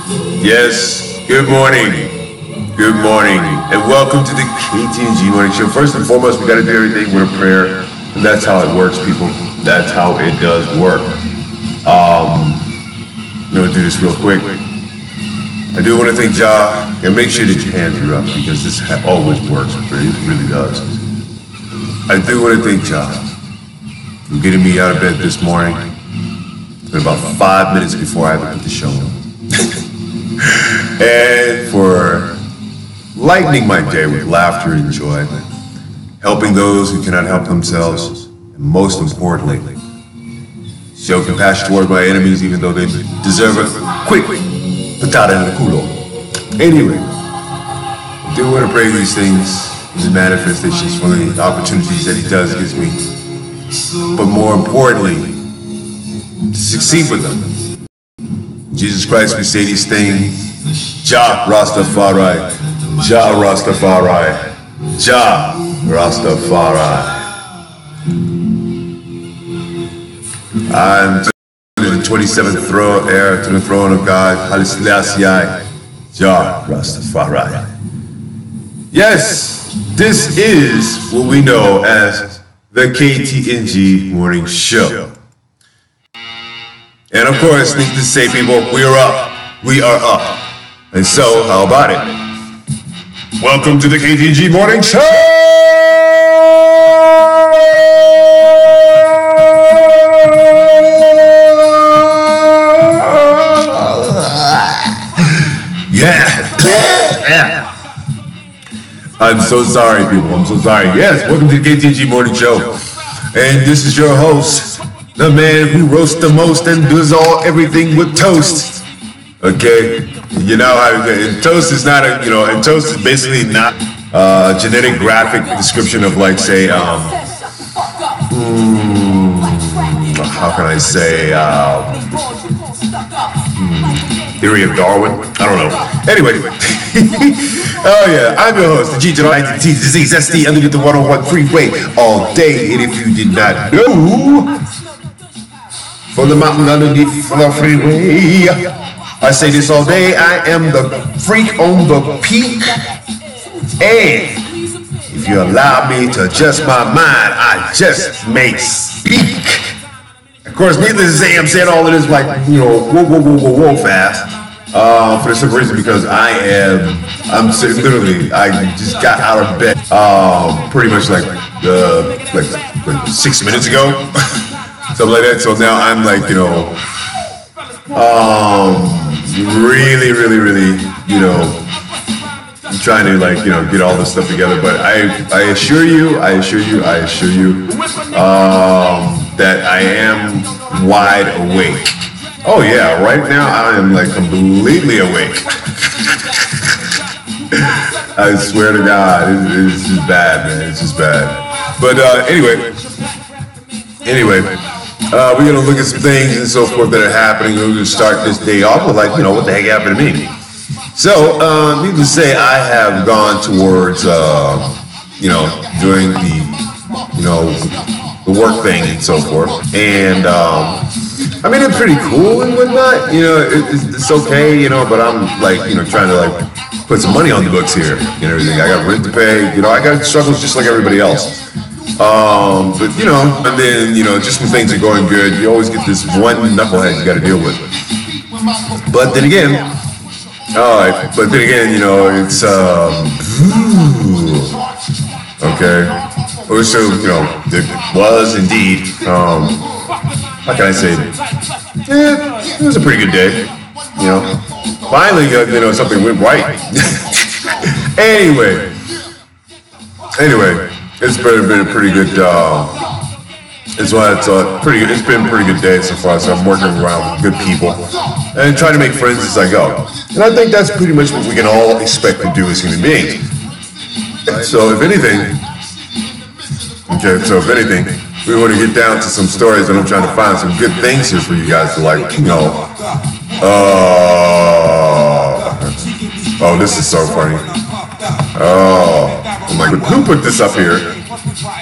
Yes, good morning. Good morning. And welcome to the Ktng Morning Show. First and foremost, we got to do everything with a prayer. And that's how it works, people. That's how it does work. I'm going to do this real quick. I do want to thank Jah, and make sure that your hands are up because this always works. It really does. I do want to thank Jah for getting me out of bed this morning. It's been about 5 minutes before I ever put the show on. And for lightening my day with laughter and joy, helping those who cannot help themselves, and most importantly, show compassion toward my enemies even though they deserve a quick patada in the culo. Anyway, I do want to pray these things, these manifestations for the opportunities that He does gives me, but more importantly, to succeed with them. Jesus Christ, we say these things. Jah Rastafari, Jah Rastafari, Jah Rastafari. I'm to the 27th heir to the throne of God, Haile Selassie, Jah Rastafari. Yes, this is what we know as the Ktng Morning Show. And of course, needless to say, people, we are up. We are up. And so, how about it? Welcome to the Ktng Morning Show! Yeah. I'm so sorry, people. I'm so sorry. Yes, welcome to the Ktng Morning Show. And this is your host, the man who roasts the most and does everything with toast. Okay, you know how toast is not a, and toast is basically not a genetic graphic description of, like, say, how can I say, theory of Darwin? I don't know. Anyway, oh yeah, I'm your host, the G-T-I-T, the Z-S-T, underneath the 101 freeway all day. And if you did not know, from the mountain underneath the freeway, I say this all day, I am the freak on the peak. And if you allow me to adjust my mind, I just may speak. Of course, needless to say, I'm saying all of this like, whoa fast. For the simple reason because I'm sitting literally, I just got out of bed pretty much like 6 minutes ago. Something like that. So now I'm like, really, trying to get all this stuff together. But I assure you, that I am wide awake. Oh yeah, right now I am like completely awake. I swear to God, it's just bad, man. It's just bad. But anyway, we're gonna look at some things and so forth that are happening. We're gonna start this day off with what the heck happened to me. So, needless to say, I have gone towards, doing the work thing and so forth. And I mean, it's pretty cool and whatnot. It's okay, but I'm trying to put some money on the books here and everything. I got rent to pay. I got struggles just like everybody else. But and then just when things are going good, you always get this one knucklehead you got to deal with. But then again, it's okay. So it was indeed. How can I say? It was a pretty good day. Finally, something went right. Anyway, it's been a pretty good. It's been a pretty good day so far. So I'm working around with good people and trying to make friends as I go. And I think that's pretty much what we can all expect to do as human beings. So if anything, we want to get down to some stories, and I'm trying to find some good things here for you guys to oh, this is so funny. Oh my God, who put this up here?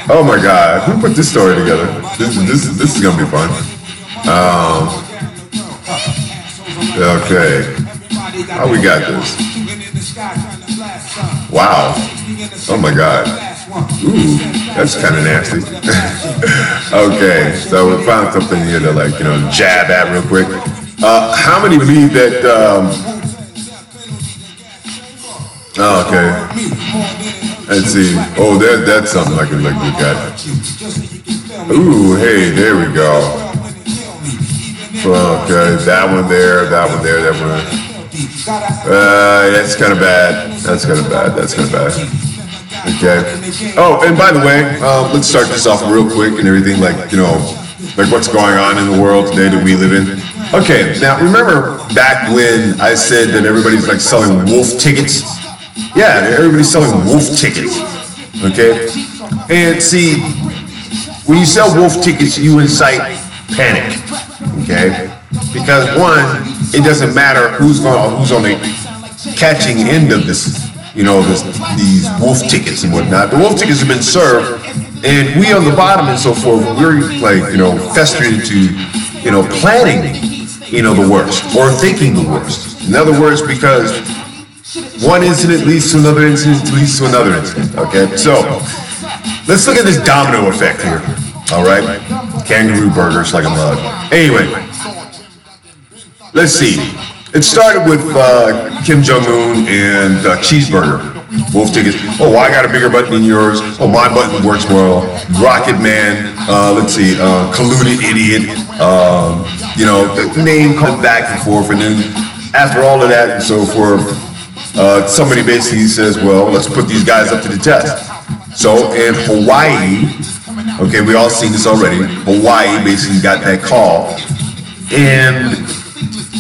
Oh my God, who put this story together? This is gonna be fun. Okay. How we got this? Wow. Oh my God. Ooh, that's kind of nasty. Okay, so we found something here to like, jab at real quick. How many believe that, oh, okay. Let's see. Oh, that's something I can look at. Ooh, hey, there we go. Okay, that one there, that one there, that one. That's kind of bad. That's kind of bad. That's kind of bad. Okay. Oh, and by the way, let's start this off real quick and everything, like what's going on in the world today that we live in. Okay, now remember back when I said that everybody's like selling wolf tickets? Yeah, everybody's selling wolf tickets. Okay? And see, when you sell wolf tickets, you incite panic. Okay? Because one, it doesn't matter who's on the catching end of this, these wolf tickets and whatnot. The wolf tickets have been served, and we on the bottom and so forth, we're like, festered into, planning, the worst, or thinking the worst. In other words, because one incident leads to another incident, leads to another incident. Okay, so let's look at this domino effect here. All right, kangaroo burgers like a mug. Anyway, let's see. It started with Kim Jong-un and cheeseburger, wolf tickets. Oh, I got a bigger button than yours. Oh, my button works more. Rocket Man. Let's see. Colluded idiot. The name comes back and forth, and then after all of that and so forth, somebody basically says, well, let's put these guys up to the test. So in Hawaii, okay, we all seen this already. Hawaii basically got that call, and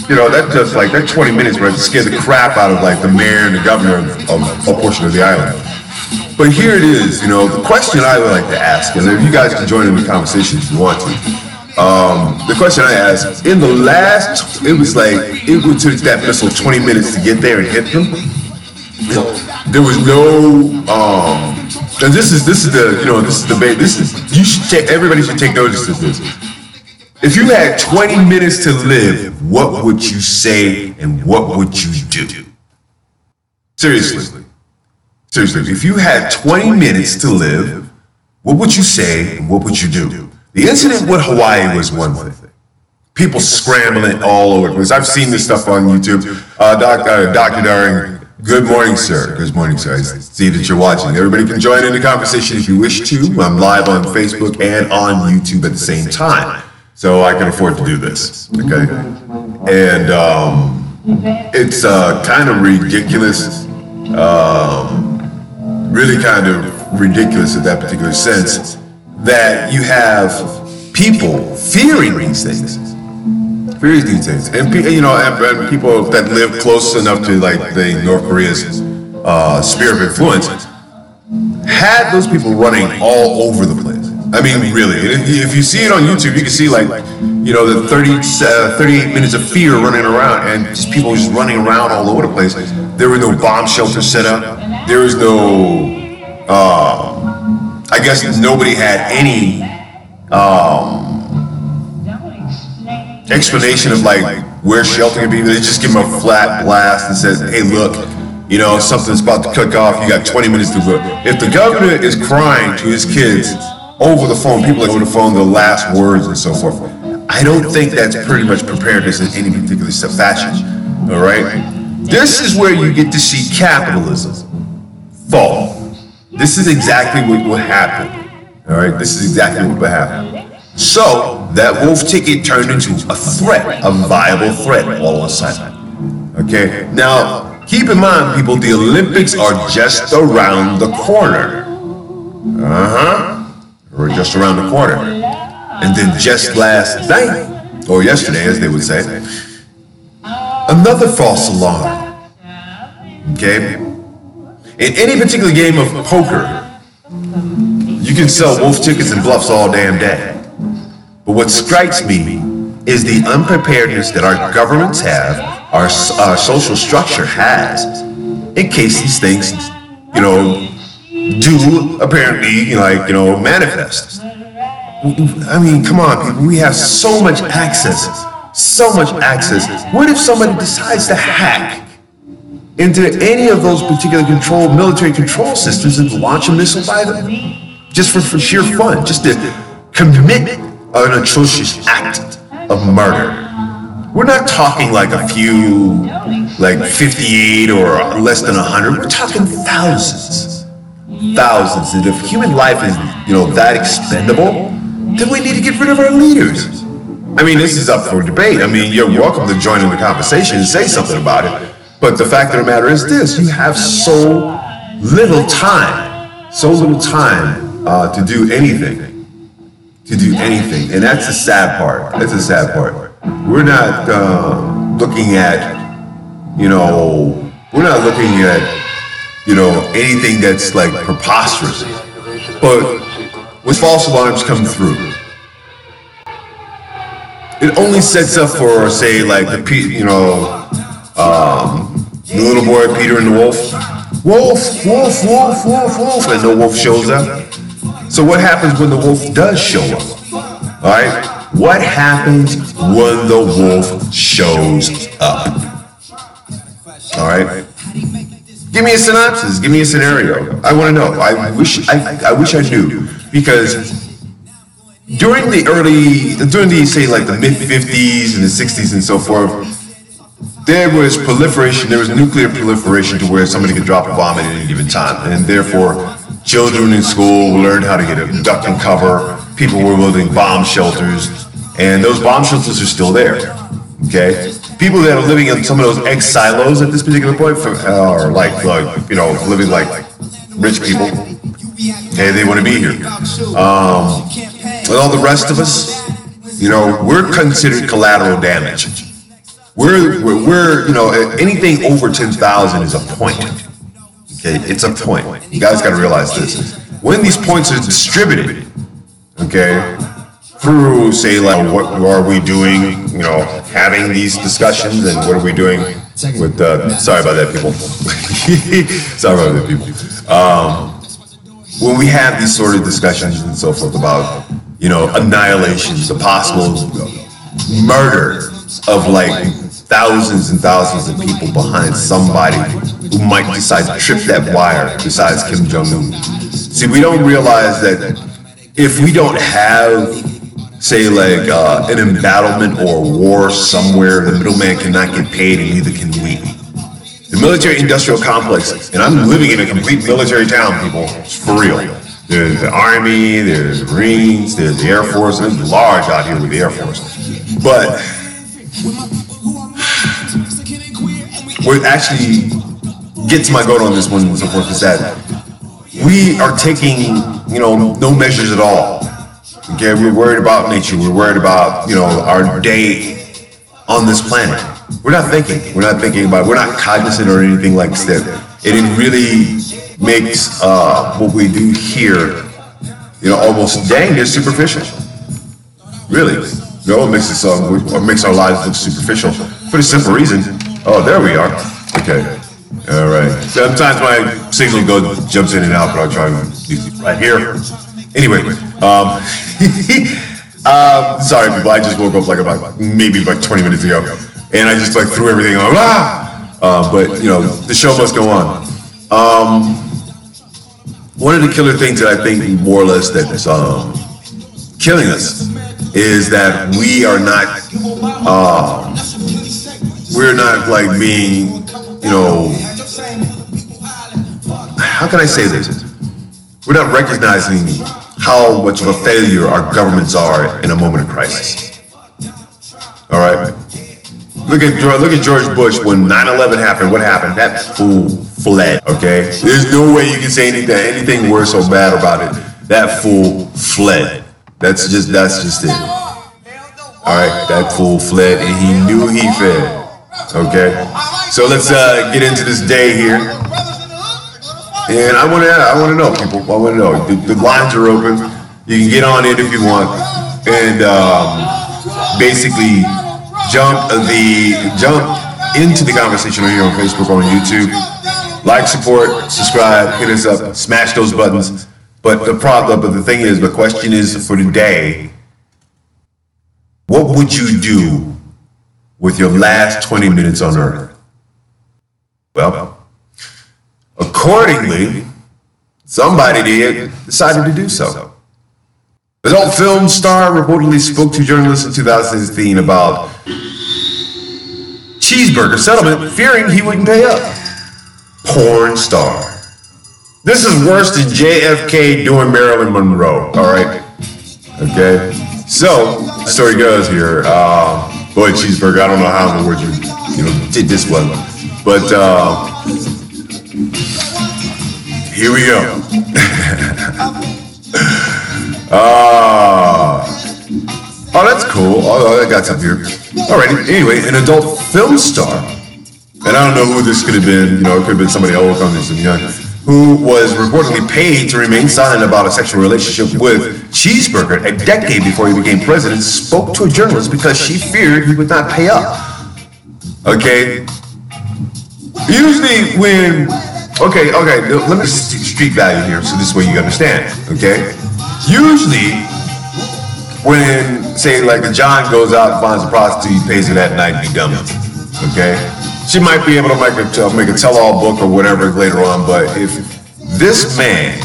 that just like that 20 minutes, right, scared the crap out of like the mayor and the governor of a portion of the island. But here it is, the question I would like to ask, and if you guys can join in the conversation if you want to. The question I asked, in the last, it would take that missile 20 minutes to get there and hit them. There was no, and this is you should take, everybody should take notice of this. If you had 20 minutes to live, what would you say and what would you do? Seriously, if you had 20 minutes to live, what would you say and what would you do? The incident with Hawaii was one thing. People scrambling all over the place. I've seen this stuff on YouTube. Dr. Daring, good morning, sir. Good morning, sir. I see that you're watching. Everybody can join in the conversation if you wish to. I'm live on Facebook and on YouTube at the same time. So I can afford to do this, okay? And it's kind of ridiculous, really kind of ridiculous in that particular sense, that you have people fearing these things. And and people that live close enough to like the North Korea's sphere of influence had those people running all over the place. I mean, really, if you see it on YouTube, you can see like, the 38 minutes of fear running around, and just people just running around all over the place. There were no bomb shelters set up. There was no, I guess nobody had any explanation of like where shelter can be. They just give them a flat blast and says, hey, look, something's about to cook off. You got 20 minutes to look. If the governor is crying to his kids over the phone, people over the phone, the last words and so forth, I don't think that's pretty much preparedness in any particular fashion. All right? This is where you get to see capitalism fall. This is exactly what will happen. All right? This is exactly what will happen. So that wolf ticket turned into a threat, a viable threat all of a sudden. Okay? Now, keep in mind, people, the Olympics are just around the corner. Or just around the corner. And then just last night, or yesterday as they would say, another false alarm. Okay? In any particular game of poker, you can sell wolf tickets and bluffs all damn day. But what strikes me is the unpreparedness that our governments have, our social structure has, in case these things, do apparently, manifest. I mean, come on, people, we have so much access. What if somebody decides to hack into any of those particular military control systems and launch a missile by them, just for sheer fun, just to commit an atrocious act of murder. We're not talking like a few, like 58 or less than 100. We're talking thousands. Thousands. And if human life is, that expendable, then we need to get rid of our leaders. I mean, this is up for debate. I mean, you're welcome to join in the conversation and say something about it. But the fact of the matter is this: you have so little time to do anything. And that's the sad part. We're not looking at, anything that's like preposterous. But when false alarms come through, it only sets up for, say, like the little boy Peter and the wolf. Wolf, and the wolf shows up. So what happens when the wolf does show up? All right, what happens when the wolf shows up? All right, give me a synopsis. Give me a scenario. I want to know. I wish I knew, because during the say like the mid 50s and the 60s and so forth, there was proliferation. There was nuclear proliferation to where somebody could drop a bomb at any given time, and therefore children in school learned how to get a duck and cover. People were building bomb shelters, and those bomb shelters are still there. Okay, people that are living in some of those egg silos at this particular point are living like rich people. Hey, they want to be here. And all the rest of us, we're considered collateral damage. We're anything over 10,000 is a point. Okay, it's a point. You guys got to realize this. When these points are distributed, okay, through, say, like, what are we doing, having these discussions, and what are we doing with, sorry about that, people. When we have these sort of discussions and so forth about, annihilations, the possible murder of, like, thousands and thousands of people behind somebody who might decide to trip that wire besides Kim Jong-un. See, we don't realize that if we don't have, say, like an embattlement or a war somewhere, the middleman cannot get paid, and neither can we. The military-industrial complex, and I'm living in a complete military town, people, it's for real. There's the Army, there's the Marines, there's the Air Force, and it's large out here with the Air Force. But what actually gets my goat on this one and so forth is that we are taking, no measures at all. Okay, we're worried about nature. We're worried about, our day on this planet. We're not thinking about it. We're not cognizant or anything like that. And it really makes what we do here, almost dang near superficial. Really. It makes our lives look superficial for the simple reason. Oh, there we are. Okay. All right. Sometimes my signal jumps in and out, but I'll try to do it right here. Anyway, sorry people, I just woke up maybe 20 minutes ago, and I just threw everything on. But the show must go on. One of the killer things that I think more or less that's killing us is that we are not being, how can I say this? We're not recognizing how much of a failure our governments are in a moment of crisis. All right. Look at George Bush when 9/11 happened. What happened? That fool fled. Okay. There's no way you can say anything worse or bad about it. That fool fled. That's just it. All right. That fool fled, and he knew he fled. Okay. So let's get into this day here. And I want to know, people. I want to know. The lines are open. You can get on it if you want, and basically jump into the conversation here on Facebook or on YouTube. Like, support, subscribe, hit us up, smash those buttons. But the question is for today: what would you do with your last 20 minutes on Earth? Well, accordingly, somebody decided to do so. Adult film star reportedly spoke to journalists in 2016 about cheeseburger settlement, fearing he wouldn't pay up. Porn star. This is worse than JFK doing Marilyn Monroe, all right? Okay? So, the story goes here. Boy, cheeseburger, I don't know how in the world you did this one. But, here we go. Oh, that's cool. Oh, I got something here. Alrighty. Anyway, an adult film star, and I don't know who this could have been. It could have been somebody old, somebody young, who was reportedly paid to remain silent about a sexual relationship with Cheeseburger a decade before he became president, spoke to a journalist because she feared he would not pay up. Okay. Usually when, okay, let me street value here so this way you understand, okay? Usually when, say, like a John goes out and finds a prostitute, he pays her that night and be done with it, okay? She might be able to make a tell-all book or whatever later on, but if this man,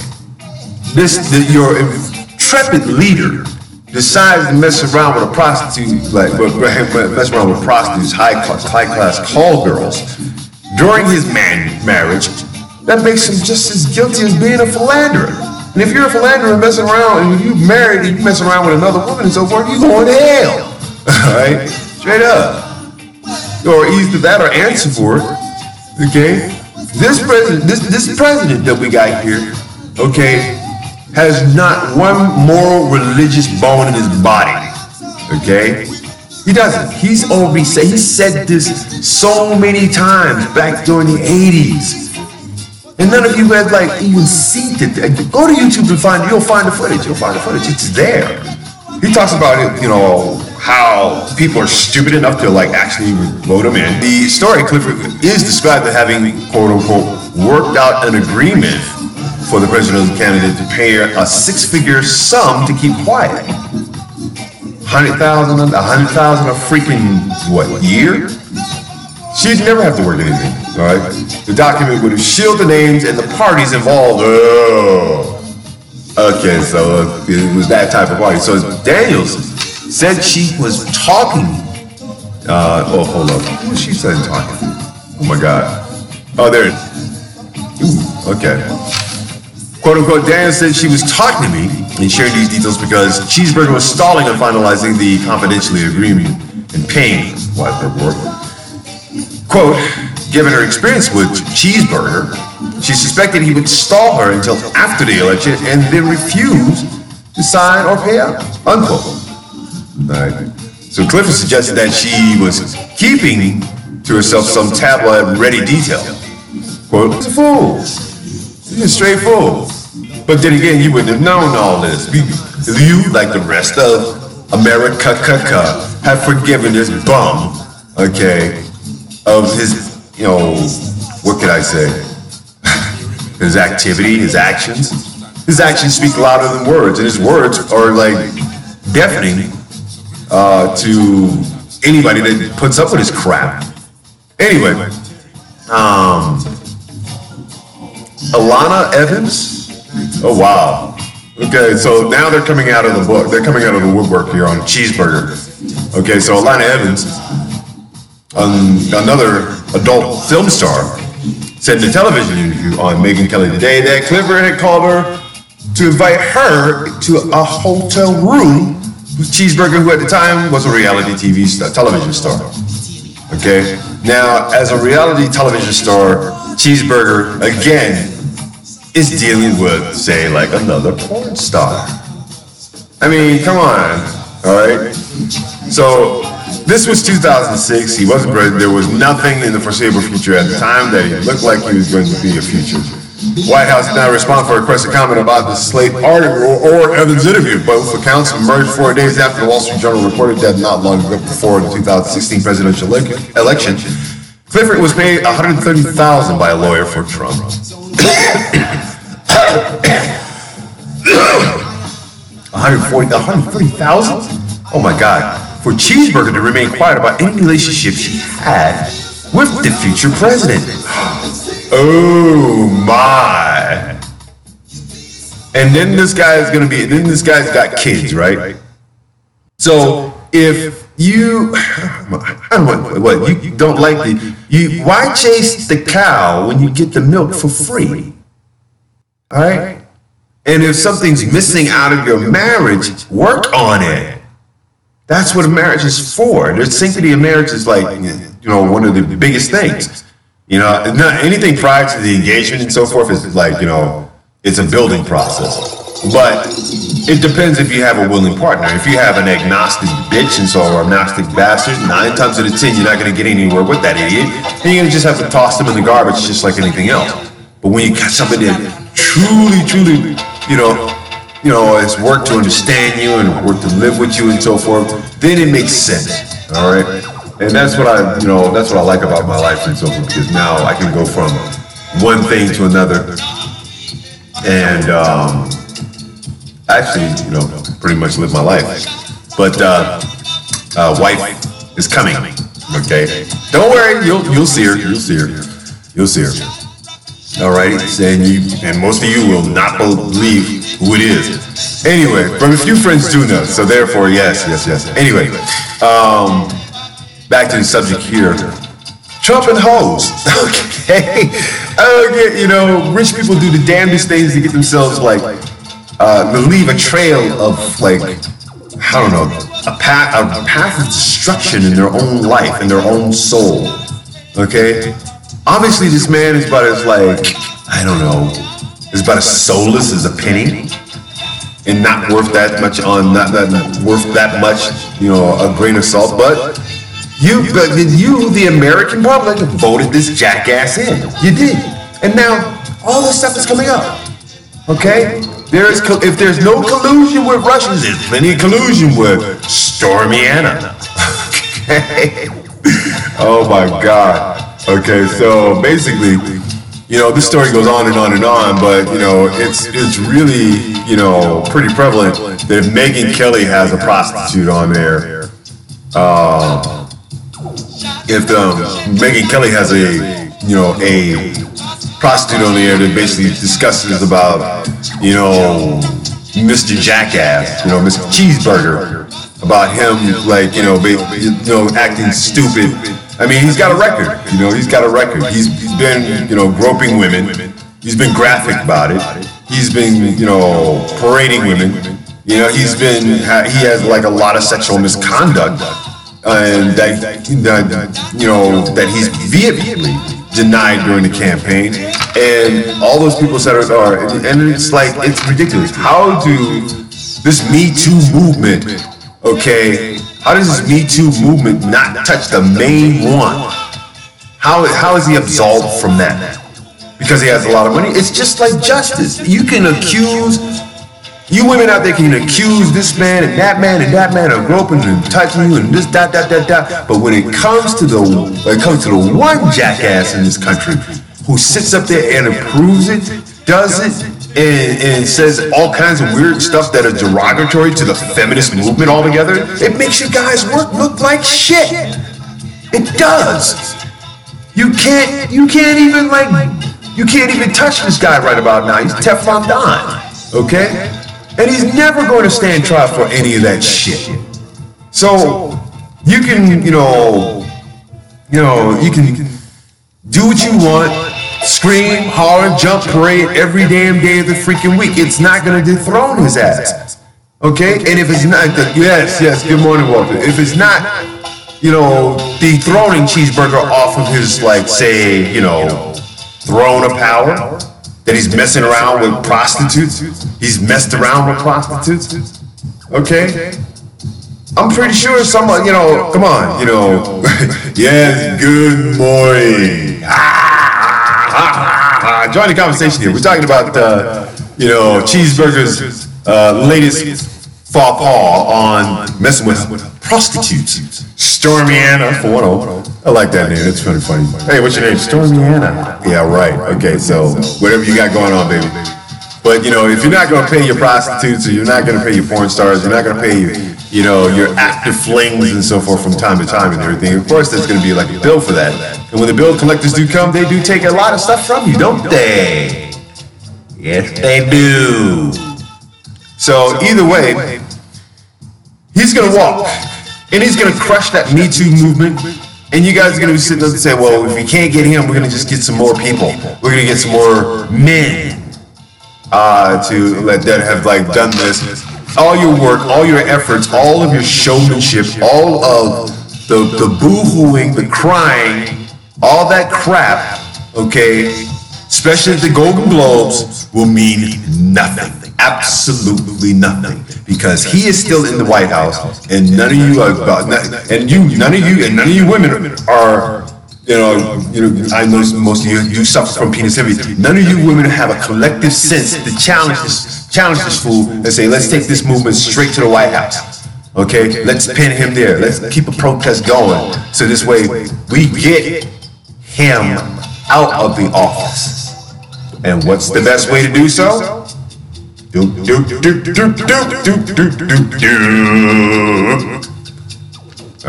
your intrepid leader, decides to mess around with a prostitute, mess around with prostitutes, high-class call girls, during his marriage, that makes him just as guilty as being a philanderer. And if you're a philanderer messing around, and you're married and you mess around with another woman and so forth, you're going to hell. All right? Straight up. Or either that or answer for it. Okay? This president that we got here, okay, has not one moral religious bone in his body. Okay? He doesn't. He said this so many times back during the 80s. And none of you had even seen it. Go to YouTube and you'll find the footage. It's there. He talks about it, how people are stupid enough to actually vote him in. The story, Clifford, is described as having, quote unquote, worked out an agreement for the presidential candidate to pay her a six-figure sum to keep quiet. $100,000 a freaking, year? She'd never have to work anything, all right? The document would have shielded the names and the parties involved. Oh. Okay, so it was that type of party. So Daniels said she was talking. Hold up. What was she saying talking? Oh my God. Oh, there it is. Ooh, okay. Quote unquote, Daniels said she was talking to me and shared these details because Cheeseburger was stalling on finalizing the confidentiality agreement and paying her work. Quote, given her experience with Cheeseburger, she suspected he would stall her until after the election and then refuse to sign or pay up, unquote. Right. So Clifford suggested that she was keeping to herself some tabloid-ready detail. Quote, she's a fool. She's a straight fool. But then again, you wouldn't have known all this. You, like the rest of America, have forgiven this bum, okay, of his, what could I say? His activity, his actions. His actions speak louder than words, and his words are deafening to anybody that puts up with his crap. Anyway, Alana Evans. Oh wow. Okay, so now they're coming out of the book. They're coming out of the woodwork here on Cheeseburger. Okay, so Alana Evans, another adult film star, said in a television interview on Megyn Kelly Today that Clifford had called her to invite her to a hotel room with Cheeseburger, who at the time was a reality television star. Okay, now as a reality television star, Cheeseburger again is dealing with, say, another porn star. I mean, come on, all right? So this was 2006. He wasn't president. There was nothing in the foreseeable future at the time that he looked like he was going to be a future. White House did not respond for a request to comment about the Slate article or Evans' interview. Both accounts emerged 4 days after the Wall Street Journal reported that not long before the 2016 presidential election, Clifford was paid $130,000 by a lawyer for Trump. $130,000? Oh my God. For Cheeseburger to remain quiet about any relationship she had with the future president. Oh my. And then this guy's got kids, right? So if you, you don't like why chase the cow when you get the milk for free? All right? And if something's missing out of your marriage, work on it. That's what a marriage is for. The sanctity of marriage is like, one of the biggest things. Not anything prior to the engagement and so forth is like, it's a building process. But it depends if you have a willing partner. If you have an agnostic bitch or agnostic bastard, 9 times out of 10, you're not going to get anywhere with that idiot. And you're going to just have to toss them in the garbage just like anything else. But when you got somebody that truly, has worked to understand you and worked to live with you and so forth, then it makes sense. All right. And that's what I like about my life and so forth, because now I can go from one thing to another and actually, pretty much live my life. But wife is coming. Okay. Don't worry, you'll see her. You'll see her. All right, and most of you will not believe who it is. Anyway, but a few friends do know, so therefore, yes. Anyway, back to the subject here. Trump and hoes. Okay, rich people do the damnedest things to get themselves to leave a trail of a path of destruction in their own life, in their own soul. Okay. Obviously, this man is about as is about as soulless as a penny, and not worth that much a grain of salt. But you, the American public, voted this jackass in. You did, and now all this stuff is coming up. Okay, if there's no collusion with Russians, there's plenty of collusion with Stormiana. Okay. Oh my God. Okay, so basically, this story goes on and on and on, but it's really, pretty prevalent that if Megyn Kelly has a prostitute on there, if Megyn Kelly has a prostitute on there that basically discusses about, Mr. Jackass, Mr. Cheeseburger, about him acting stupid. I mean, he's got a record, he's got a record. He's been, groping women. He's been graphic about it. He's been, parading women. He has a lot of sexual misconduct, and that he's vehemently denied during the campaign. And all those people said and it's ridiculous. How do this Me Too movement, okay, how does this Me Too movement not touch the main one? How is he absolved from that? Because he has a lot of money? It's just like justice. You women out there can accuse this man and that man of groping and touching you and this, that. But when it comes to the one jackass in this country who sits up there and approves it, does it, and says all kinds of weird stuff that are derogatory to the feminist movement altogether, it makes you guys look like shit. It does. You can't even touch this guy right about now. He's Teflon Don, okay? And he's never going to stand trial for any of that shit. So you can, you can do what you want. Scream, holler, jump, parade every damn day of the freaking week. It's not going to dethrone his ass. Okay? And if it's not, yes, good morning, Walter. If it's not, dethroning Cheeseburger off of his, throne of power, that he's messing around with prostitutes. He's messed around with prostitutes. Okay? I'm pretty sure someone, come on, yes, good morning. Join the conversation here. We're talking about, Cheeseburger's latest faux pas on messing with prostitutes. Stormiana, for one. I like that name. It's really funny. Hey, what's your name? Stormiana. Yeah, right. Okay, so whatever you got going on, baby. But, if you're not going to pay your prostitutes, or you're not going to pay your porn stars, you're not going to pay your active flings and so forth from time to time and everything, of course there's going to be a bill for that. And when the bill collectors do come, they do take a lot of stuff from you, don't they? Yes, they do. So either way, he's going to walk, and he's going to crush that Me Too movement. And you guys are going to be sitting there and say, well, if we can't get him, we're going to just get some more people. We're going to get some more men that have like done this. All your work, all your efforts, all of your showmanship, all of the boo-hooing, the crying, all that crap, okay, especially at the Golden Globes, will mean nothing. Absolutely nothing, because he is still in the White House, and none of you none of you women are, I know most of you do suffer from penis envy. None of you women have a collective sense to challenge this fool and say, let's take this movement straight to the White House. Okay, let's pin him there. Let's keep a protest going, so this way we get him out of the office. And what's the best way to do so? All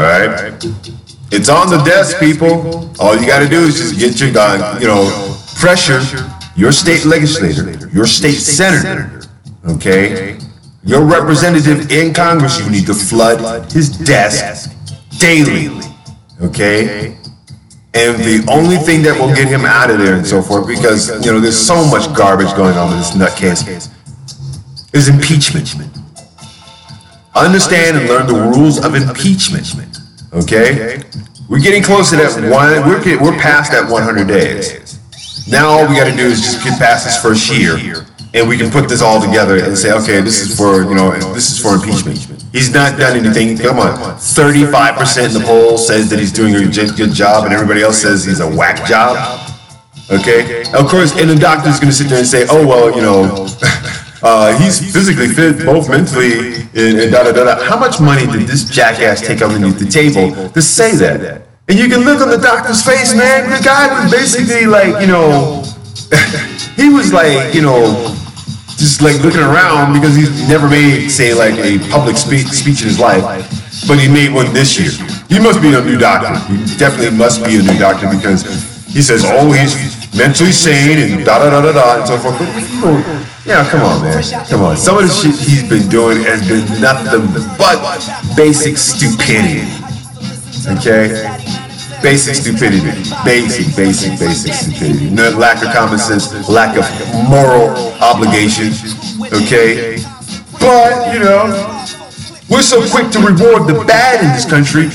right, it's on the desk, people. All you got to do is just get your, pressure your state legislator, your state senator, okay, your representative in Congress. You need to flood his desk daily, okay. And the only thing that will get him out of there and so forth, because there's so much garbage going on with this nutcase, is impeachment. Understand and learn the rules of impeachment. Okay? We're getting close to that we're past that 100 days. Now all we got to do is just get past this first year, and we can put this all together and say, okay, this is for impeachment. He's not done anything. Come on, 35% in the poll says that he's doing a good job, and everybody else says he's a whack job. Okay? Of course, and the doctor's going to sit there and say, oh well, he's physically fit, both mentally, and da-da-da-da. How much money did this jackass take underneath the table to say that? And you can look on the doctor's face, man. The guy was basically like, he was like, just like looking around, because he's never made, say, like a public speech in his life, but he made one this year. He must be a new doctor. He definitely must be a new doctor, because he says, oh, he's mentally sane and da-da-da-da-da and so forth. Yeah, come on, man. Come on. Some of the shit he's been doing has been nothing but basic stupidity. Okay? Basic stupidity. Basic stupidity. No, lack of common sense, lack of moral obligation. Okay? But, we're so quick to reward the bad in this country.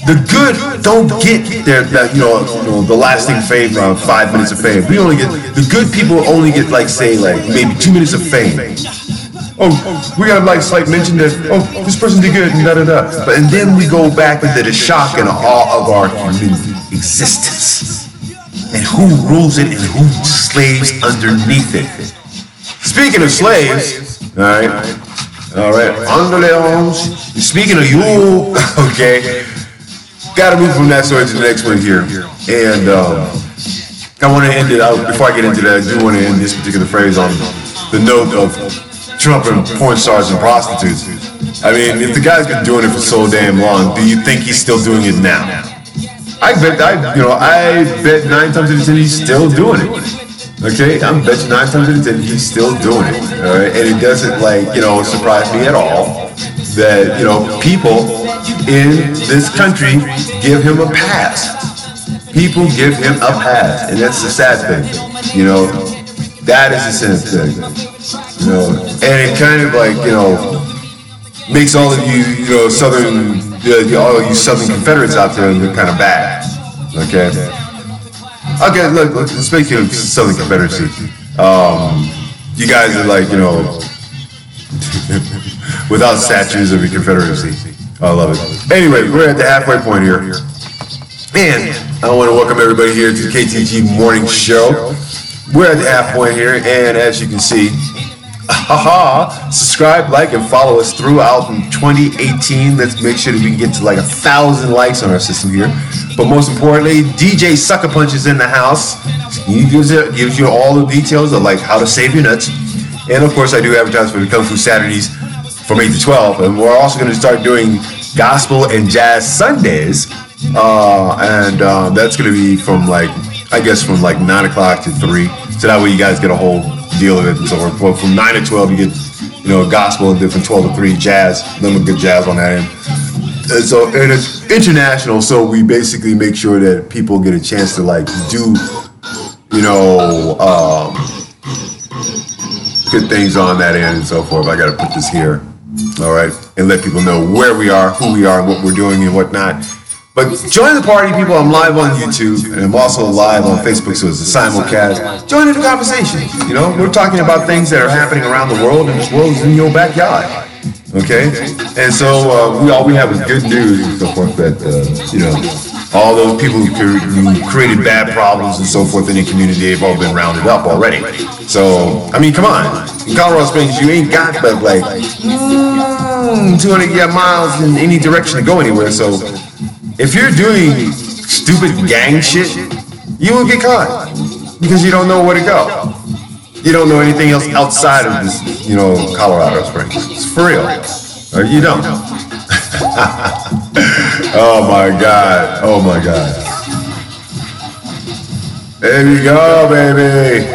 The good don't get the lasting fame, 5 minutes of fame. The good people only get maybe 2 minutes of fame. Oh, we got slight mention that, this person did good and da-da-da. And then we go back into the shock and awe of our human existence. And who rules it and who slaves underneath it. Speaking of slaves, all right, speaking of you, okay, gotta move from that story to the next one here. And I want to end it out. Before I get into that, I do want to end this particular phrase on the note of Trump and porn stars and prostitutes. I mean, if the guy's been doing it for so damn long, do you think he's still doing it now? I bet 9 times out of 10 he's still doing it. Okay, I bet you 9 times out of 10 he's still doing it. All right, and it doesn't surprise me at all that people in this country give him a pass. People give him a pass, and that's the sad thing. That is the sad thing. And it kind of makes all of you, Southern, all you Southern Confederates out there look kind of bad. Okay. Okay. Look. Speaking of Southern Confederacy, you guys are without statues of your Confederacy. I love it. Anyway, we're at the halfway point here. And I want to welcome everybody here to the KTG Morning Show. We're at the half point here, and as you can see, subscribe, like, and follow us throughout in 2018. Let's make sure that we can get to 1,000 likes on our system here. But most importantly, DJ Sucker Punch is in the house. He gives you all the details of how to save your nuts. And of course, I do advertise for the Kung Fu Saturdays from 8 to 12. And we're also going to start doing gospel and jazz Sundays and that's going to be from like, I guess from like 9 o'clock to 3. So that way you guys get a whole deal of it and so forth. Well, from 9 to 12 you get, you know, gospel, and then from 12 to 3 jazz. Then good jazz on that end. And so, and it's international, so we basically make sure that people get a chance to like do, you know, good things on that end and so forth. I got to put this here, all right, and let people know where we are, who we are, and what we're doing and whatnot. But join the party, people. I'm live on YouTube, and I'm also live on Facebook, so it's a simulcast. Join in the conversation. You know, we're talking about things that are happening around the world, and this world is in your backyard. Okay? And so all we have is good news and so forth that, you know, all those people who created bad problems and so forth in the community, they've all been rounded up already. So, I mean, come on. In Colorado Springs, you ain't got but like 200 miles in any direction to go anywhere. So, if you're doing stupid gang shit, you will get caught because you don't know where to go. You don't know anything else outside of this, you know, Colorado Springs. It's for real. Or you don't. Oh my God. Oh my God. There we go, baby.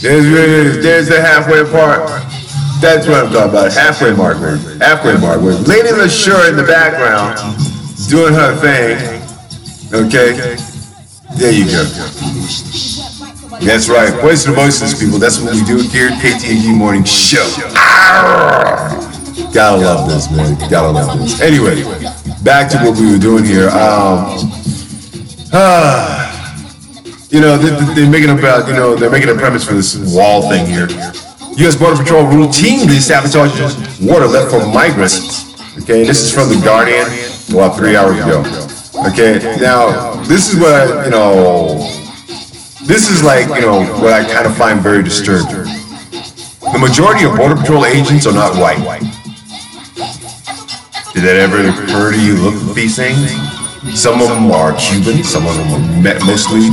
There's the halfway part. That's what I'm talking about. Halfway mark, baby. Halfway mark. Lady LaSure in the background doing her thing. Okay? There you go. That's right. Voice of the voiceless, people. That's what we do here at Ktng Morning Show. Arr! Gotta love this, man. Gotta love this. Anyway, back to what we were doing here. You know, they're making about, you know, they're making a premise for this wall thing here. U.S. Border Patrol routinely sabotages water left for migrants. Okay, this is from The Guardian, about 3 hours ago. Okay, now, this is what, you know, this is like, you know, what I kind of find very disturbing. The majority of Border Patrol agents are not white. Did that ever occur to you? Look at these things. Some of them are Cuban, some of them are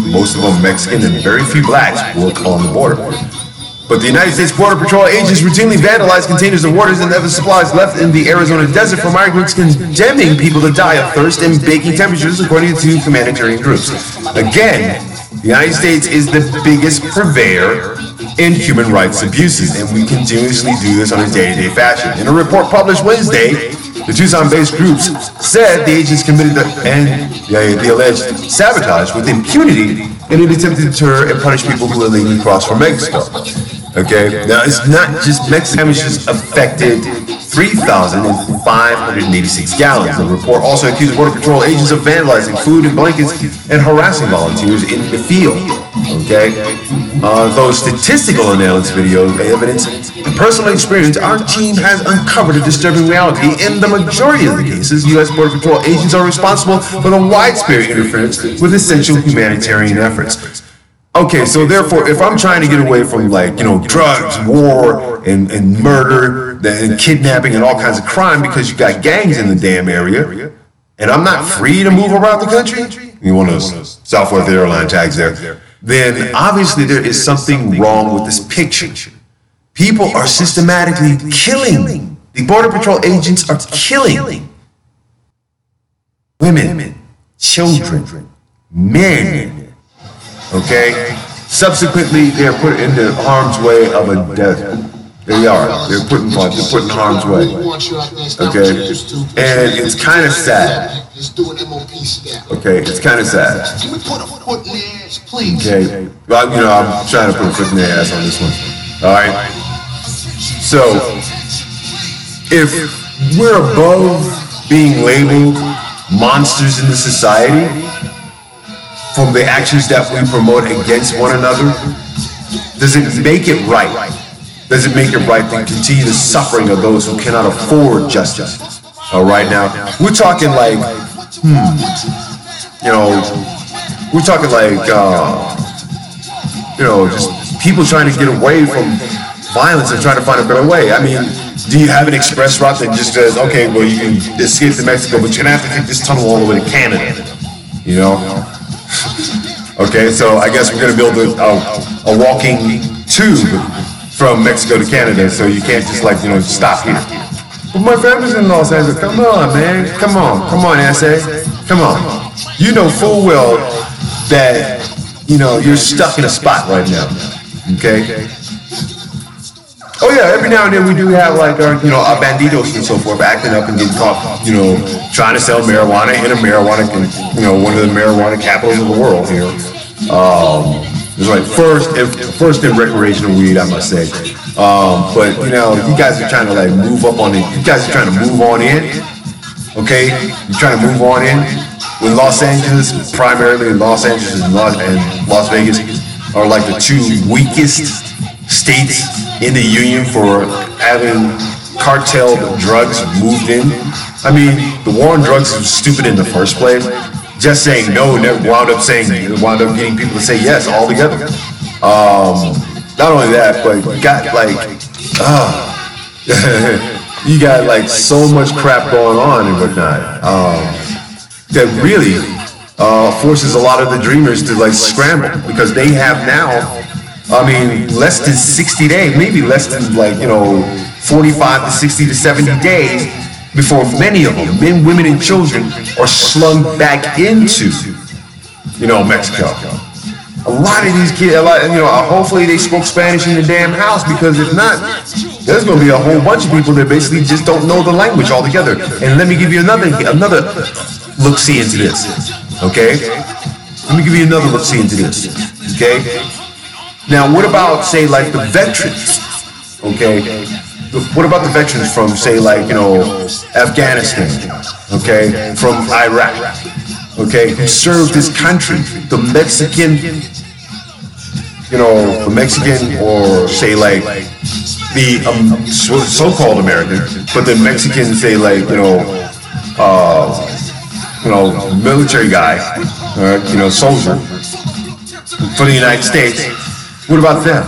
most of them Mexican, and very few blacks work on the border. But the United States Border Patrol agents routinely vandalize containers of waters and other supplies left in the Arizona desert for migrants, condemning people to die of thirst and baking temperatures, according to humanitarian groups. Again, the United States is the biggest purveyor in human rights abuses, and we continuously do this on a day-to-day fashion. In a report published Wednesday, the Tucson-based groups said the agents committed the alleged sabotage with impunity in an attempt to deter and punish people who are illegally crossed from Mexico. Okay, now it's not just Mexico, damages affected 3,586 gallons. The report also accused Border Patrol agents of vandalizing food and blankets and harassing volunteers in the field. Okay, though statistical analysis, video evidence, and personal experience, our team has uncovered a disturbing reality. In the majority of the cases, U.S. Border Patrol agents are responsible for the widespread interference with essential humanitarian efforts. Okay, so therefore, if I'm trying to get away from, like, you know, drugs, war, and murder, and kidnapping, and all kinds of crime because you got gangs in the damn area, and I'm not free to move around the country, you want those Southwest Airline tags there, then obviously there is something wrong with this picture. People are systematically killing. The Border Patrol agents are killing women, children, men. Okay? Subsequently, they're put into harm's way of a death. They are. They're put in harm's way. Okay? And it's kind of sad. Okay? It's kind of sad. Okay? Well, you know, I'm trying to put a foot in their ass on this one. Alright? So, if we're above being labeled monsters in the society, from the actions that we promote against one another, does it make it right? Does it make it right to continue the suffering of those who cannot afford justice? All right, now, we're talking like, you know, we're talking like, you know, just people trying to get away from violence and trying to find a better way. I mean, do you have an express route that just says, okay, well, you can escape to Mexico, but you're gonna have to take this tunnel all the way to Canada, you know? Okay, so I guess we're gonna build a walking tube from Mexico to Canada, so you can't just, like, you know, stop here. But my family's in Los Angeles. Come on, man. Come on, SA. Come on. You know full well that, you know, you're stuck in a spot right now. Okay? Oh yeah, every now and then we do have like our, you our banditos and so forth acting up and getting caught, trying to sell marijuana in a marijuana, one of the marijuana capitals of the world here. It's like first in recreational weed, I must say. But you guys are trying to like move up on it. You guys are trying to move on in. Okay, you're trying to move on in. With Los Angeles, primarily Los Angeles and Las Vegas are like the two weakest states in the union for having cartel drugs moved in. I mean, the war on drugs was stupid in the first place. Just saying no never wound up getting people to say yes altogether. Not only that, but you got like so much crap going on and whatnot that really forces a lot of the dreamers to like scramble, because they have now, less than 60 days, maybe less than 45 to 60 to 70 days before many of them, men, women, and children, are slung back into, Mexico. A lot of these kids, hopefully they spoke Spanish in the damn house, because if not, there's going to be a whole bunch of people that basically just don't know the language altogether. And let me give you another look-see into this, okay? Let me give you another look-see into this, okay? Now, what about, say, like the veterans, okay? What about the veterans from, say, like, Afghanistan, okay? From Iraq, okay? Who served this country, the Mexican, or, say, like, the so-called American, but the Mexican, say, like, military guy, soldier for the United States. What about them?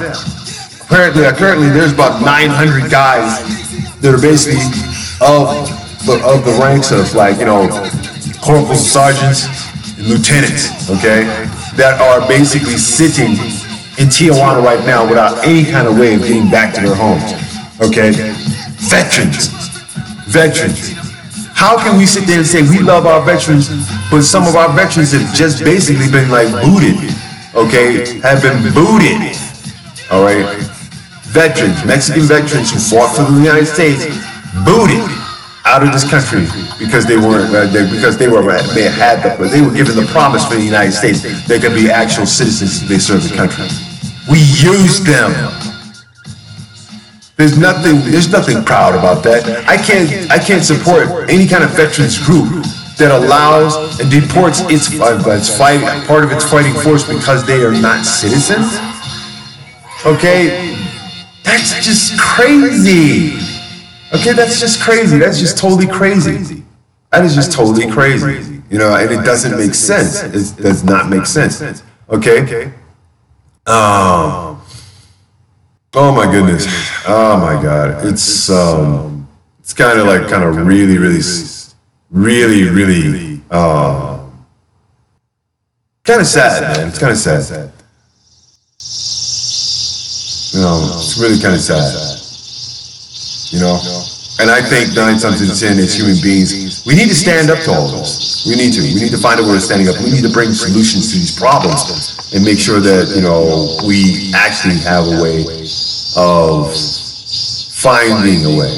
Currently, there's about 900 guys that are basically of the ranks of corporals, sergeants, and lieutenants, okay, that are basically sitting in Tijuana right now without any kind of way of getting back to their homes, okay? Veterans. How can we sit there and say we love our veterans, but some of our veterans have just basically been like booted, okay? Have been booted, all right? Veterans, Mexican veterans who fought for the United States, booted out of this country because they were given the promise from the United States they could be actual citizens if they serve the country. We used them. There's nothing proud about that. I can't support any kind of veterans group that allows and deports part of its fighting force because they are not citizens. Okay, that's just crazy. Okay, that's just crazy. That's just totally crazy. That is just totally crazy. And it doesn't make sense. It does not make sense. Okay. Oh my goodness. Oh my God. It's kind of really kind of sad, man. It's kind of sad. It's really kind of sad. And I think 9 times out of 10 as human beings, we need to stand up to all this. We need to find a way of standing up. We need to bring solutions to these problems and make sure that, we actually have a way of finding a way.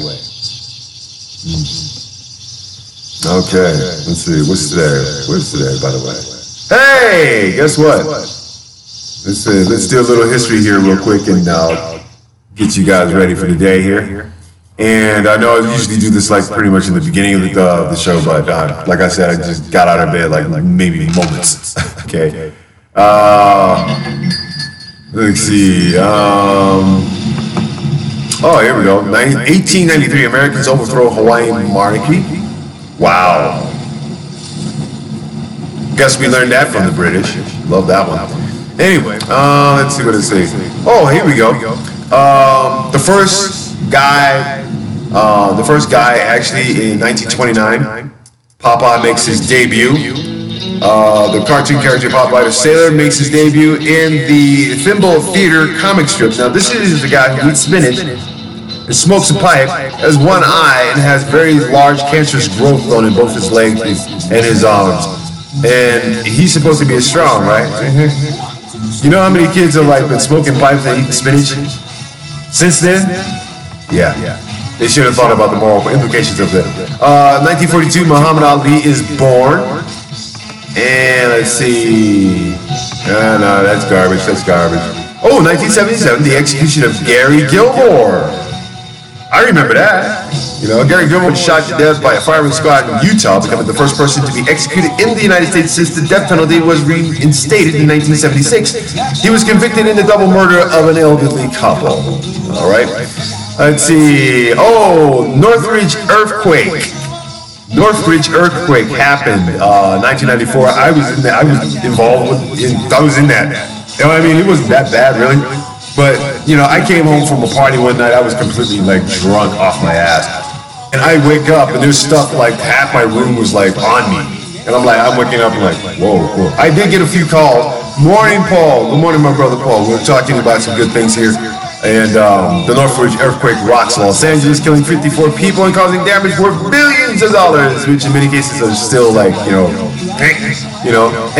Okay, let's see, what's today, by the way? Hey, guess what? Let's do a little history here real quick and get you guys ready for the day here. And I know I usually do this pretty much in the beginning of the show, but like I said, I just got out of bed maybe moments. Okay. Let's see. Here we go. 1893, Americans overthrow Hawaiian monarchy. Wow. Guess we learned that from the British. Love that one. Anyway, let's see what it says. Oh, here we go. The first guy actually in 1929, Popeye makes his debut. The cartoon character Popeye the Sailor makes his debut in the Thimble Theater comic strips. Now this is the guy who eats spinach He smokes a pipe, has one eye, and has very large cancerous growth on both his legs and his arms. And he's supposed to be strong, right? You know how many kids have like been smoking pipes and eating spinach since then? Yeah. They should have thought about the moral implications of that. 1942, Muhammad Ali is born. And let's see. No, that's garbage. Oh, 1977, the execution of Gary Gilmore. I remember that. You know, Gary Gilmore was shot to death by a firing squad in Utah, becoming the first person to be executed in the United States since the death penalty was reinstated in 1976. He was convicted in the double murder of an elderly couple. All right. Let's see. Oh, Northridge earthquake. Northridge earthquake happened 1994. I was in that. I was involved with. I was in that. You know what I mean? It wasn't that bad, really. But, you know, I came home from a party one night, I was completely, like, drunk off my ass. And I wake up, and there's stuff, like, half my room was, like, on me. And I'm waking up, and like, whoa. I did get a few calls. Morning, Paul. Good morning, my brother Paul. We're talking about some good things here. And the Northridge earthquake rocks Los Angeles, killing 54 people and causing damage worth billions of dollars, which in many cases are still, like, you know.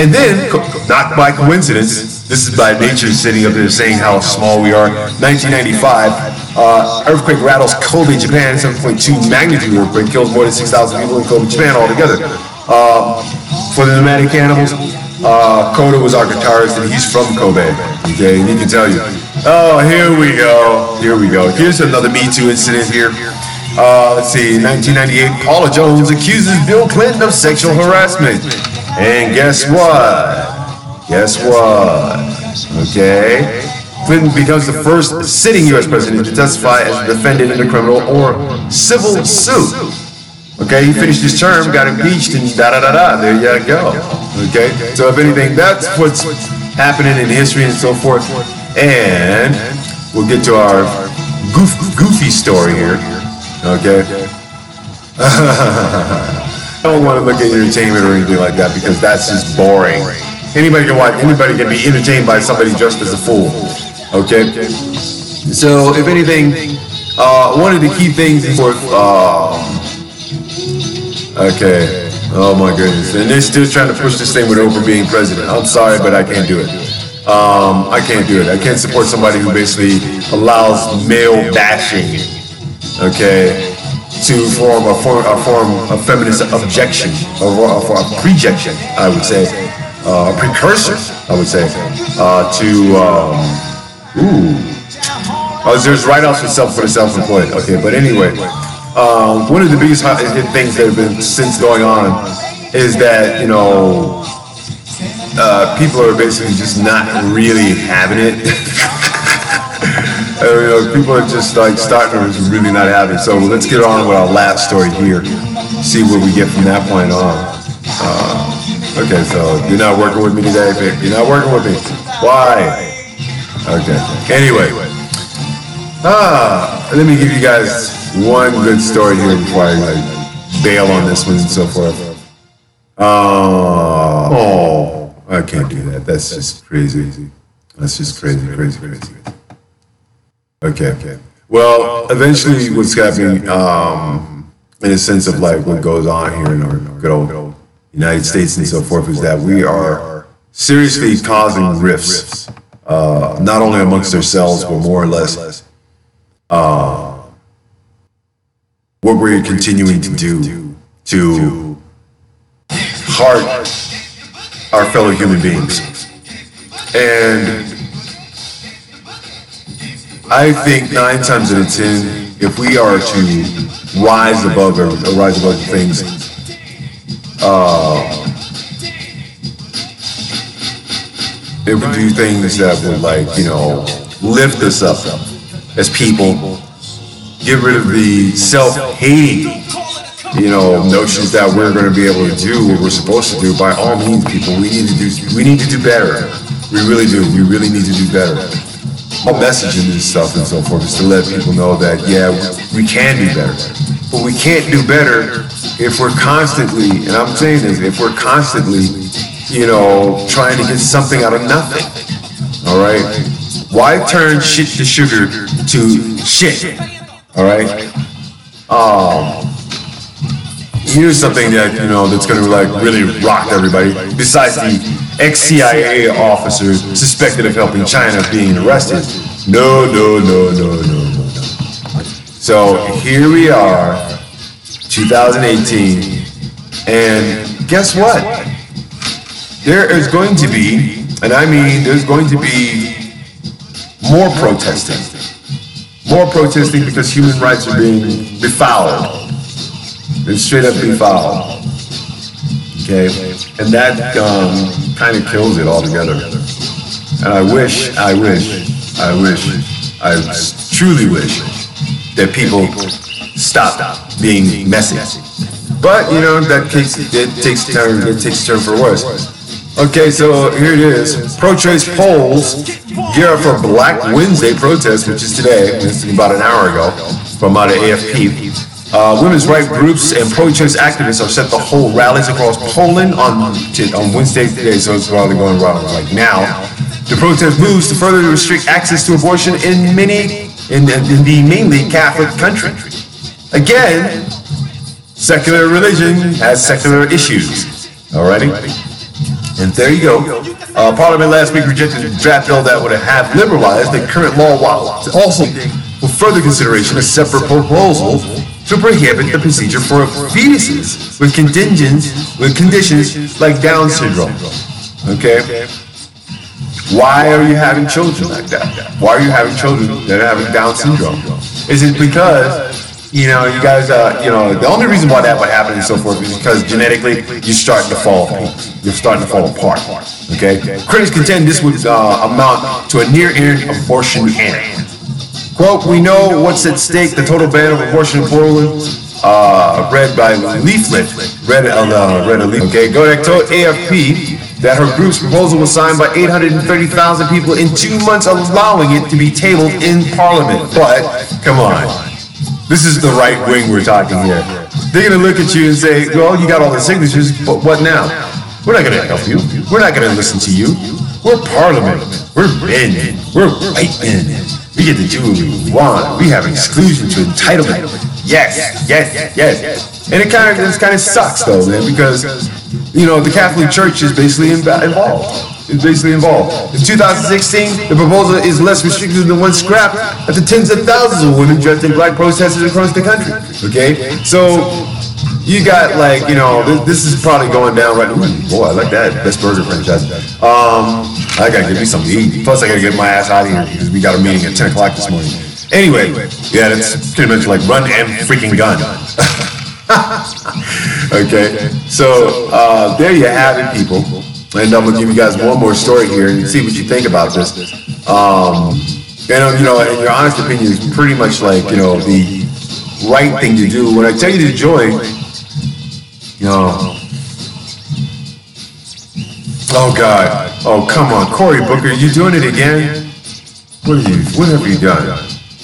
And then, not by coincidence, this is by nature sitting up there saying how small we are. 1995, earthquake rattles Kobe, Japan. 7.2 magnitude earthquake kills more than 6,000 people in Kobe, Japan altogether. For the Nomadic Cannibals, Koda was our guitarist, and he's from Kobe. Okay, and he can tell you. Oh, here we go. Here's another Me Too incident here. Let's see, 1998, Paula Jones accuses Bill Clinton of sexual harassment. And guess what? Okay. Clinton becomes the first sitting U.S. president to testify as a defendant in a criminal or civil suit. Okay, he finished his term, got impeached, and da-da-da-da, there you go. Okay, so if anything, that's what's happening in history and so forth. And we'll get to our goofy story here. Okay. I don't want to look at entertainment or anything like that because that's just boring. Anybody can watch, anybody can be entertained by somebody dressed as a fool. Okay? So, if anything, one of the key things is okay. Oh my goodness. And they're still trying to push this thing with Oprah being president. I'm sorry, but I can't do it. I can't do it. I can't support somebody who basically allows male bashing, okay, to form a feminist objection, or a prejection, I would say, a precursor, I would say, there's write-offs for the self-employed. Okay, but anyway, one of the biggest things that have been since going on is that, you know, people are basically just not really having it. You know, people are just like starting to really not having it. So let's get on with our last story here. See what we get from that point on. Okay, so you're not working with me today, Vic. You're not working with me. Why? Okay. Anyway, let me give you guys one good story here before I like bail on this one and so forth. I can't do that. That's just crazy. That's just crazy. Okay. Well, eventually what's happening, in a sense of like what goes on here in our good old United States and so forth, is that we are seriously causing rifts, not only amongst ourselves, but more or less, what we're continuing to do to hurt our fellow human beings. And I think 9 times out of 10, if we are to rise above things, if we do things that would, like, you know, lift us up as people, get rid of the self-hating, you know, notions that we're going to be able to do what we're supposed to do. By all means, people, we need to do better. We really do. We really need to do better. My message in this stuff and so forth is to let people know that, yeah, we can do better. But we can't do better if we're constantly, and I'm saying this, if we're constantly, you know, trying to get something out of nothing. All right? Why turn shit to sugar to shit? All right. Here's something that that's going to like really rock everybody. Besides the ex-CIA officer suspected of helping China being arrested. No. So here we are, 2018, and guess what? There is going to be, and I mean there's going to be more protesting. More protesting because human rights are being befouled. They're straight up befouled. Okay? And that kind of kills it altogether. And I truly wish that people stop being messy. But, that takes a turn for worse. Okay, so here it is. Pro-choice polls gear up for Black Wednesday protest, which is today. It's about an hour ago, from out of AFP. Women's rights groups and pro-choice activists are set to hold rallies across Poland on Wednesday today, so it's probably going around like now. The protest moves to further restrict access to abortion in the mainly Catholic country. Again, secular religion has secular issues. Alrighty? And there you go. Parliament last week rejected a draft bill that would have liberalized the current law, while also, for further consideration, a separate proposal to prohibit the procedure for fetuses with conditions like Down syndrome. Okay? Why are you having children like that? Why are you having children that are having Down syndrome? Is it because you guys, the only reason why that would happen and so forth is because genetically you're starting to fall apart. Okay? Critics contend this would amount to a near-end abortion end. Quote, we know what's at stake, the total ban of abortion in Poland, read by Leaflet, read a leaflet. Okay, Godek told AFP that her group's proposal was signed by 830,000 people in 2 months, allowing it to be tabled in Parliament. But, come on. This is the right wing we're talking here. They're going to look at you and say, well, you got all the signatures, but what now? We're not going to help you. We're not going to listen to you. We're Parliament. We're men. We're white men. We get to do what we want. We have exclusion to entitlement. Yes. And it kind of sucks though, man, because the Catholic Church is basically involved. In 2016, the proposal is less restrictive than one scrapped at the tens of thousands of women dressed in black protesters across the country. Okay, so you got this is probably going down right. Ooh, boy, I like that best burger franchise. I gotta get me something to eat. Plus, I gotta get my ass out of here because we got a meeting at 10 o'clock this morning. Anyway, yeah, that's pretty much like run and freaking gun. Okay, so there you have it, people. And I'm gonna give you guys one more story here and see what you think about this. And in your honest opinion, is pretty much like the right thing to do. When I tell you to join, oh God, oh come on, Cory Booker, you doing it again? What have you done?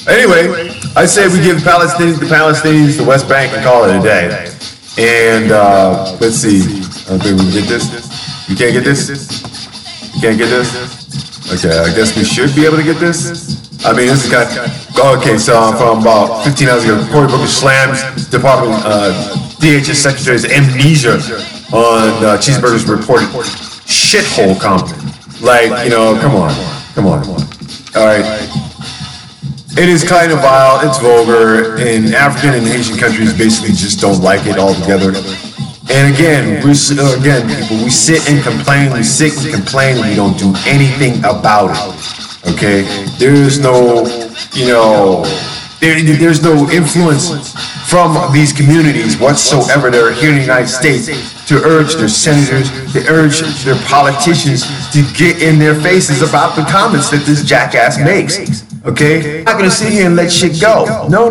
Anyway, I say we give the Palestinians the West Bank and call it a day. And let's see, I think we can get this. You can't get this? You can't get this? Okay, I guess we should be able to get this. I mean, this is kind of, okay, so from about 15 hours ago, Cory Booker slams Department DHS Secretary's amnesia on Cheeseburger's reported shithole comment. Like, come on. All right. It is kind of vile, it's vulgar, and African and Asian countries basically just don't like it altogether. And again, we sit and complain, we don't do anything about it. Okay? There's no, there's no influence from these communities whatsoever that are here in the United States to urge their senators, to urge their politicians to get in their faces about the comments that this jackass makes. Okay? I'm not gonna sit here and let shit go. No.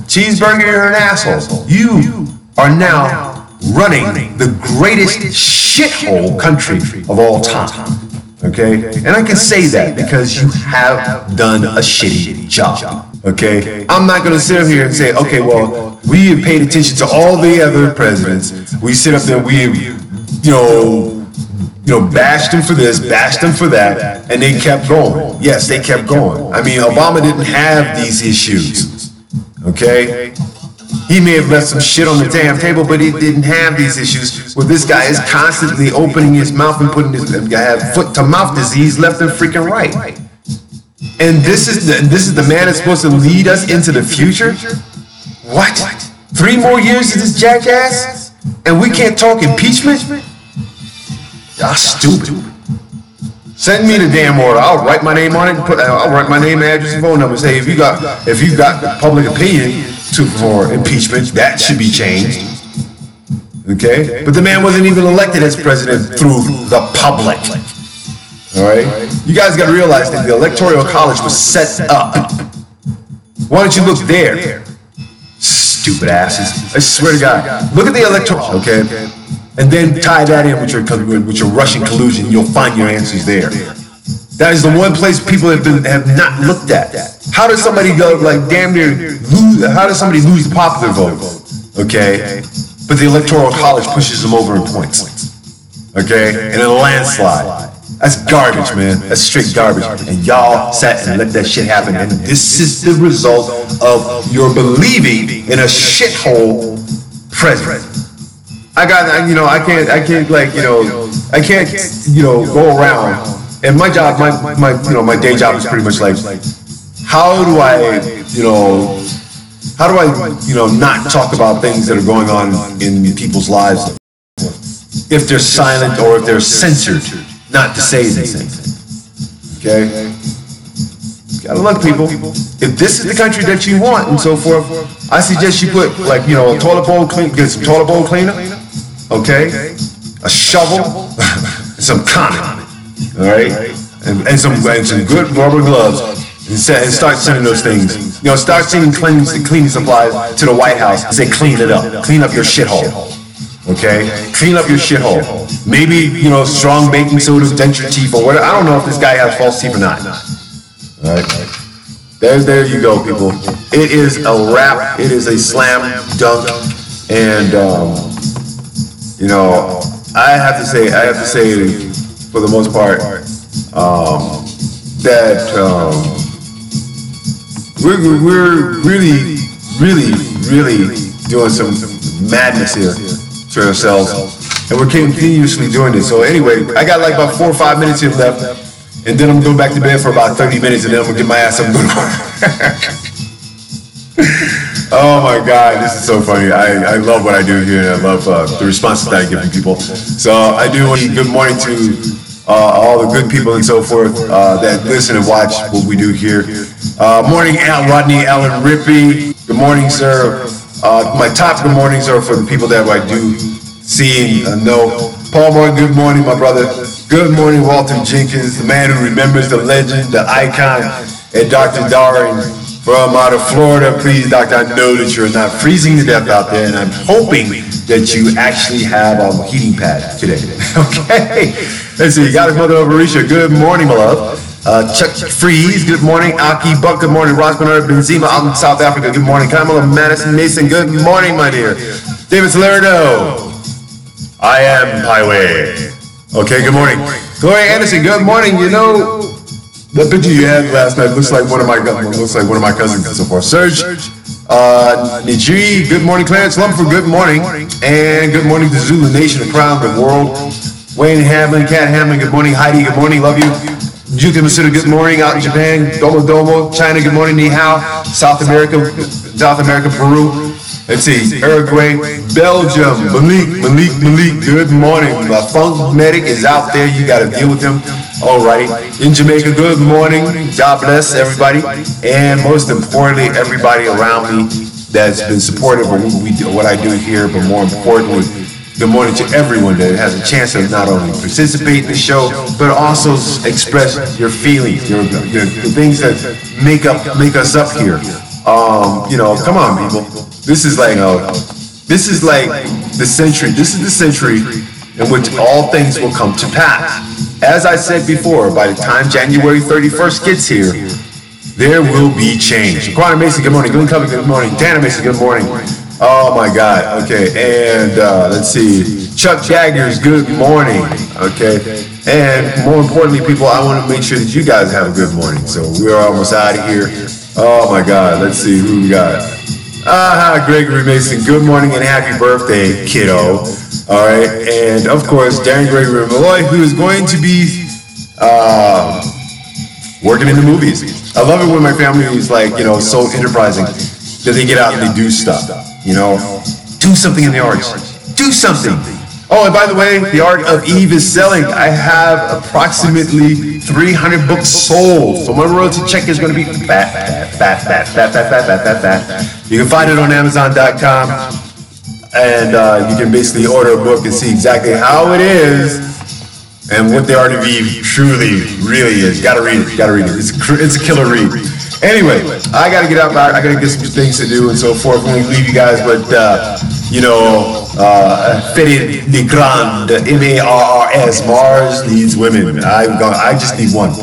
Cheeseburger, you're an asshole. You are now running the greatest shithole country of all time. Okay? And I can say that because you have done a shitty job. Okay? I'm not gonna sit up here and say, okay, well, we have paid attention to all the other presidents. We sit up there, we bashed them for this, bashed them for that, and they kept going. Yes, they kept going. I mean, Obama didn't have these issues. Okay? He may have left some shit on the damn table, but he didn't have these issues where this guy is constantly opening his mouth and putting his have foot-to-mouth disease left and freaking right. And this is the man that's supposed to lead us into the future? What? 3 more years of this jackass? And we can't talk impeachment? Y'all stupid. Send me the damn order. I'll write my name on it. I'll write my name, address, and phone number. Say if you got public opinion for impeachment, that should be changed. Okay, but the man wasn't even elected as president through the public. All right, you guys got to realize that the Electoral College was set up. Why don't you look there? Stupid asses! I swear to God, look at the electoral. Okay. And then tie that in with your Russian collusion. You'll find your answers there. That is the one place people have not looked at. How does somebody go like damn near lose? How does somebody lose the popular vote? Okay, but the Electoral College pushes them over in points. Okay, in a landslide. That's garbage, man. That's straight garbage. And y'all sat and let that shit happen. And this is the result of your believing in a shithole president. I can't go around. And my job, my day job is pretty much like, how do I not talk about things that are going on in people's lives if they're silent or if they're censored not to say these things. Okay? Gotta look, people. If this is the country that you want and so forth, I suggest you put a toilet bowl clean, get some toilet bowl cleaner. Okay, a shovel, some condom, all right, and some good rubber gloves, and start sending those things. Start sending cleaning supplies to the White House and say, clean it up, clean up your shithole. Okay, clean up your shithole. Maybe strong baking soda, denture teeth, or whatever. I don't know if this guy has false teeth or not. All right, there you go, people. It is a wrap. It is a slam dunk, and. I have to say, for the most part, that we're really doing some madness here to ourselves, and we're continuously doing this. So anyway, I got like about 4 or 5 minutes here left, and then I'm going back to bed for about 30 minutes, and then I'm gonna get my ass up and go to work. Oh my God, this is so funny. I love what I do here, and I love the responses that I give to people. So I do want to good morning to all the good people and so forth that listen and watch what we do here. Morning, Rodney Allen Rippey. Good morning, sir. My top good mornings are for the people that I do see and know. Paul Moore, good morning, my brother. Good morning, Walter Jenkins, the man who remembers the legend, the icon, and Dr. Darin. From out of Florida, please, doctor, I know that you're not freezing to death out there, and I'm hoping that you actually have a heating pad today. Okay? Let's see, you got his mother over Risha. Good morning, my love. Chuck Freeze, good morning. Aki Buck, good morning. Ross Bernard Benzema out in South Africa, good morning. Kamala Madison Mason, good morning, my dear. David Salerno, I am Highway. Okay, good morning. Gloria Anderson, good morning. The picture you had last night looks like one of my cousins and so forth. Serge, Nijiri, good morning. Clarence Lumford, good morning. And good morning to Zulu Nation around the world. Wayne Hamlin, Kat Hamlin, good morning. Heidi, good morning. Love you. Juka Masuda, good morning. Out in Japan. Domo Domo. China, good morning. Ni hao. South America, Peru. Let's see. Uruguay, Belgium. Malik, good morning. My funk medic is out there. You got to deal with him. Alrighty. In Jamaica, good morning. God bless everybody. And most importantly, everybody around me that's been supportive of what I do here, but more importantly, good morning to everyone that has a chance to not only participate in the show, but also express your feelings, the things that make us up here. Come on, people. This is like the century. This is the century in which all things will come to pass. As I said before, by the time January 31st gets here, there will be change. Quantum Mason, good morning. Glenn Covey, good morning. Dana Mason, good morning. Oh my God. Okay, and let's see. Chuck Jaggers, good morning. Okay, and more importantly, people, I want to make sure that you guys have a good morning. So we're almost out of here. Oh my God. Let's see who we got. Gregory Mason, good morning and happy birthday, kiddo. All right, and of course, Darren Gregory Malloy, who is going to be working in the movies. I love it when my family is like, so enterprising that they get out and they do stuff. Do something in the arts. Do something. Oh, and by the way, The Art of Eve is selling. I have approximately 300 books sold. So my royalty check is going to be fat. You can find it on Amazon.com, and you can basically order a book and see exactly how it is and what The Art of Eve truly, really is. Gotta read it. It's a killer read. Anyway, I gotta get out. I gotta get some things to do and so forth. When we leave you guys, but Fede de Grande, M-A-R-R-S, Mars needs women. I just need one.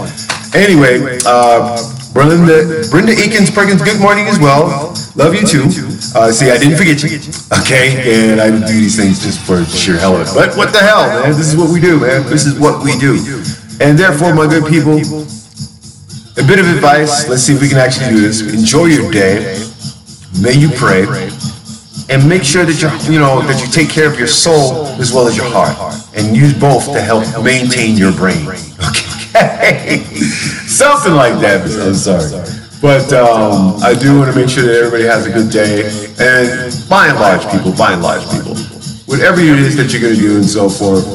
Anyway, Brenda Akins Perkins, good morning as well. Love you too. See, I didn't forget you. Okay, and I do these things just for sheer hell of it. But what the hell, man? This is what we do, man. This is what we do. And therefore, my good people, a bit of advice. Let's see if we can actually do this. Enjoy your day. May you pray. And make sure that that you take care of your soul as well as your heart, and use both to help maintain your brain. Okay, something like that. I'm sorry, but I do want to make sure that everybody has a good day. And by and large, people, whatever it is that you're going to do and so forth,